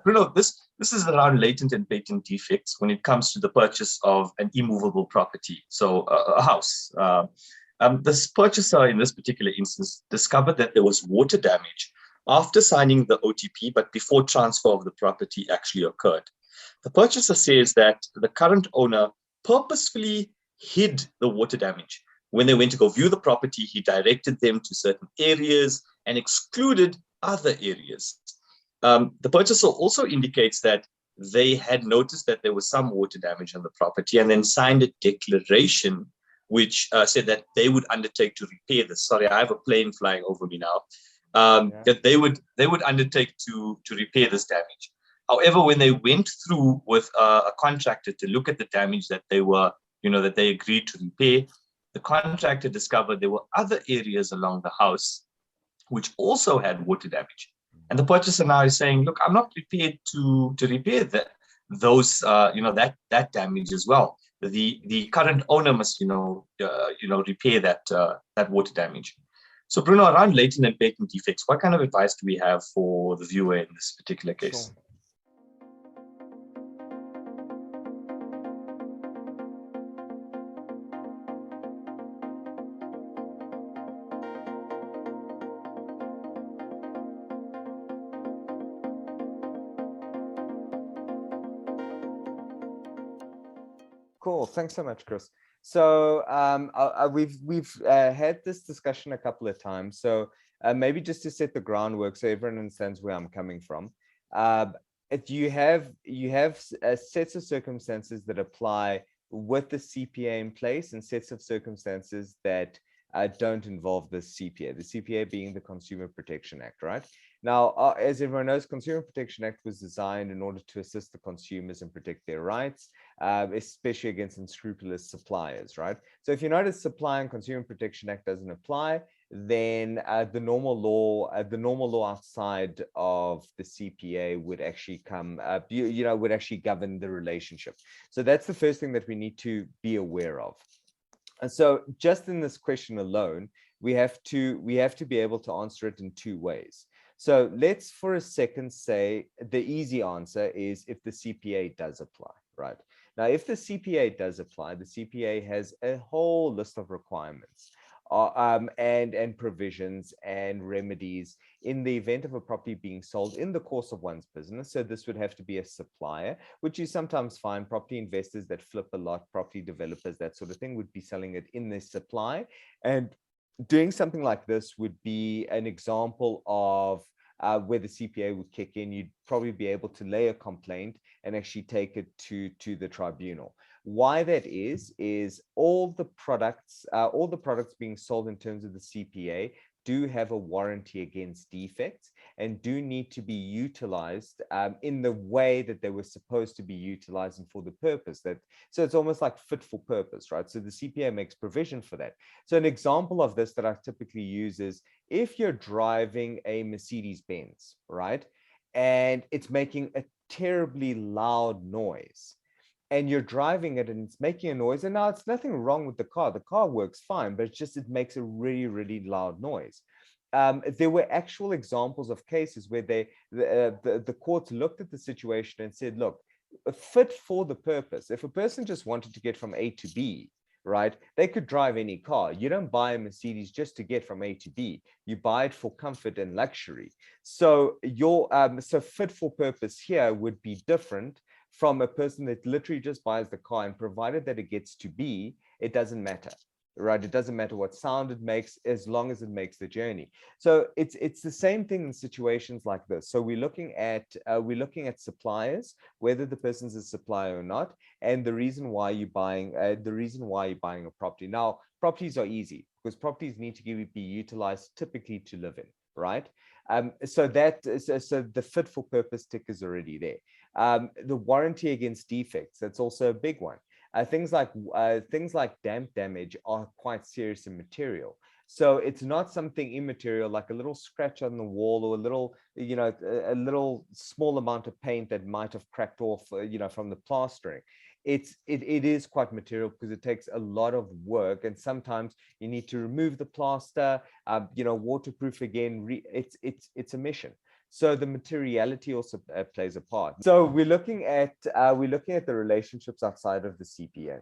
Bruno, this is around latent and patent defects when it comes to the purchase of an immovable property, so a house. This purchaser in this particular instance discovered that there was water damage after signing the OTP, but before transfer of the property actually occurred. The purchaser says that the current owner purposefully hid the water damage. When they went to go view the property, he directed them to certain areas and excluded other areas. The purchaser also indicates that they had noticed that there was some water damage on the property and then signed a declaration which said that they would undertake to repair this. Sorry, I have a plane flying over me now. That they would undertake to repair this damage. However, when they went through with a contractor to look at the damage that that they agreed to repair, the contractor discovered there were other areas along the house which also had water damage. And the purchaser now is saying, look, I'm not prepared to repair that damage as well. The current owner must repair that water damage. So Bruno, around latent and patent defects, what kind of advice do we have for the viewer in this particular case? Sure. Cool. Thanks so much, Chris. So we've had this discussion a couple of times. So maybe just to set the groundwork so everyone understands where I'm coming from. You have sets of circumstances that apply with the CPA in place and sets of circumstances that don't involve the CPA being the Consumer Protection Act, right? Now, as everyone knows, Consumer Protection Act was designed in order to assist the consumers and protect their rights, especially against unscrupulous suppliers, right? So if you notice Supply and Consumer Protection Act doesn't apply, then the normal law outside of the CPA would actually come, would actually govern the relationship. So that's the first thing that we need to be aware of. And so just in this question alone, we have to be able to answer it in two ways. So let's for a second say the easy answer is if the CPA does apply, right? Now, if the CPA does apply, the CPA has a whole list of requirements and provisions and remedies in the event of a property being sold in the course of one's business. So this would have to be a supplier, which you sometimes find property investors that flip a lot, property developers, that sort of thing, would be selling it in their supply. And doing something like this would be an example of where the CPA would kick in. You'd probably be able to lay a complaint and actually take it to the tribunal. Why that is all the products being sold in terms of the CPA do have a warranty against defects and do need to be utilized in the way that they were supposed to be utilized and for the purpose so it's almost like fit for purpose, right? So the CPA makes provision for that. So an example of this that I typically use is if you're driving a Mercedes-Benz, right? And it's making a terribly loud noise, and you're driving it and it's making a noise, and now it's nothing wrong with the car works fine, but it makes a really, really loud noise. There were actual examples of cases where the courts looked at the situation and said, look, fit for the purpose. If a person just wanted to get from A to B, right, they could drive any car. You don't buy a Mercedes just to get from A to B. You buy it for comfort and luxury. So so fit for purpose here would be different from a person that literally just buys the car, and provided that it gets to B, it doesn't matter, right? It doesn't matter what sound it makes as long as it makes the journey. So it's the same thing in situations like this. So we're looking at suppliers, whether the person's a supplier or not, and the reason why you're buying a property. Now, properties are easy because properties need to be utilized typically to live in, right? So the fit for purpose tick is already there. The warranty against defects, that's also a big one. Things like damp damage are quite serious in material. So it's not something immaterial like a little scratch on the wall or a little small amount of paint that might have cracked off, from the plastering. It is quite material because it takes a lot of work, and sometimes you need to remove the plaster, waterproof again. It's a mission. So the materiality also plays a part. So we're looking at the relationships outside of the CPA.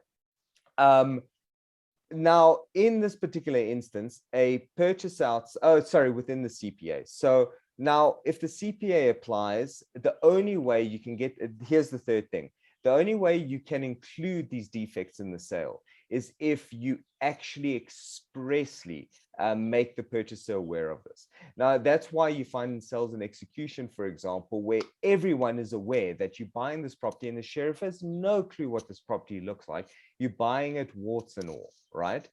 Now, in this particular instance, a purchase within the CPA. So now, if the CPA applies, the only way you can get, here's the third thing, the only way you can include these defects in the sale is if you actually expressly make the purchaser aware of this. Now, that's why you find in sales and execution, for example, where everyone is aware that you're buying this property and the sheriff has no clue what this property looks like. You're buying it warts and all, right?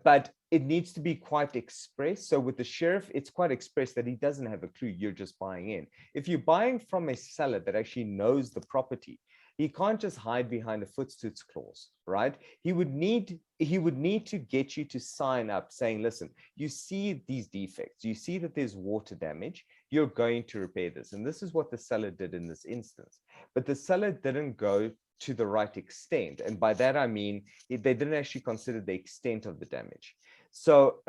But it needs to be quite express. So with the sheriff, it's quite express that he doesn't have a clue. You're just buying in. If you're buying from a seller that actually knows the property, he can't just hide behind a voetstoots clause, right? He would need to get you to sign up saying, listen, you see these defects, you see that there's water damage, you're going to repair this. And this is what the seller did in this instance. But the seller didn't go to the right extent. And by that, I mean, they didn't actually consider the extent of the damage. So,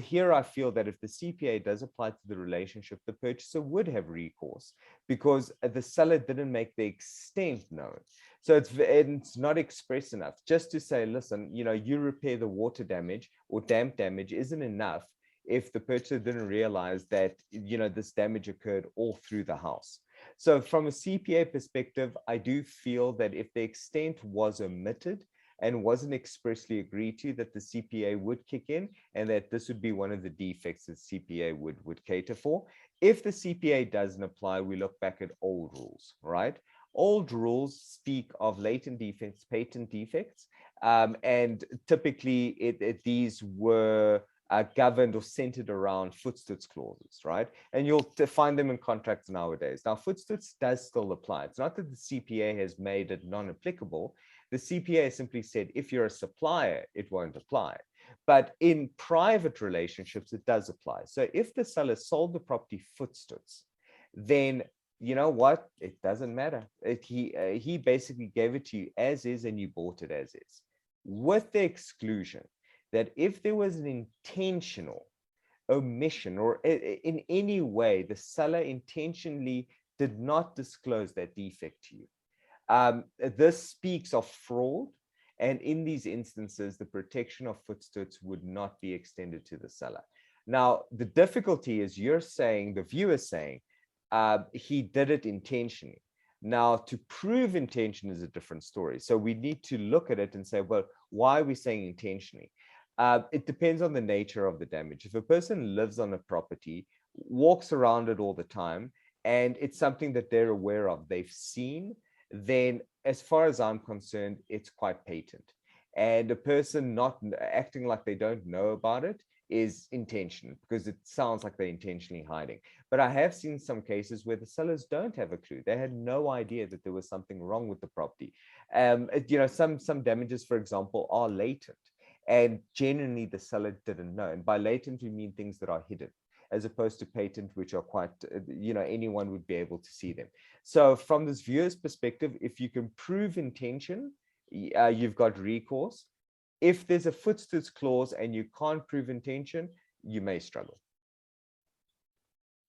here I feel that if the CPA does apply to the relationship, the purchaser would have recourse because the seller didn't make the extent known. So it's not express enough just to say, listen, you repair the water damage or damp damage isn't enough if the purchaser didn't realize that, this damage occurred all through the house. So from a CPA perspective, I do feel that if the extent was omitted and wasn't expressly agreed to, that the CPA would kick in and that this would be one of the defects that CPA would cater for. If the CPA doesn't apply, we look back at old rules, right? Old rules speak of latent defects, patent defects, and typically these were governed or centered around voetstoots clauses, right? And you'll find them in contracts nowadays. Now, voetstoots does still apply. It's not that the CPA has made it non-applicable. The CPA simply said, if you're a supplier, it won't apply. But in private relationships, it does apply. So if the seller sold the property voetstoots, then you know what? It doesn't matter. He basically gave it to you as is and you bought it as is. With the exclusion that if there was an intentional omission or in any way the seller intentionally did not disclose that defect to you, this speaks of fraud, and in these instances the protection of voetstoots would not be extended to the seller. Now the difficulty is you're saying, the viewer saying, he did it intentionally. Now, to prove intention is a different story. So we need to look at it and say, well, why are we saying intentionally? It depends on the nature of the damage. If a person lives on a property, walks around it all the time, and it's something that they're aware of, they've seen, then as far as I'm concerned, it's quite patent. And a person not acting like they don't know about it is intentional, because it sounds like they're intentionally hiding. But I have seen some cases where the sellers don't have a clue. They had no idea that there was something wrong with the property. Some damages, for example, are latent, and generally the seller didn't know. And by latent, we mean things that are hidden, as opposed to patent, which are quite, anyone would be able to see them. So from this viewer's perspective, if you can prove intention, you've got recourse. If there's a voetstoots clause and you can't prove intention, you may struggle.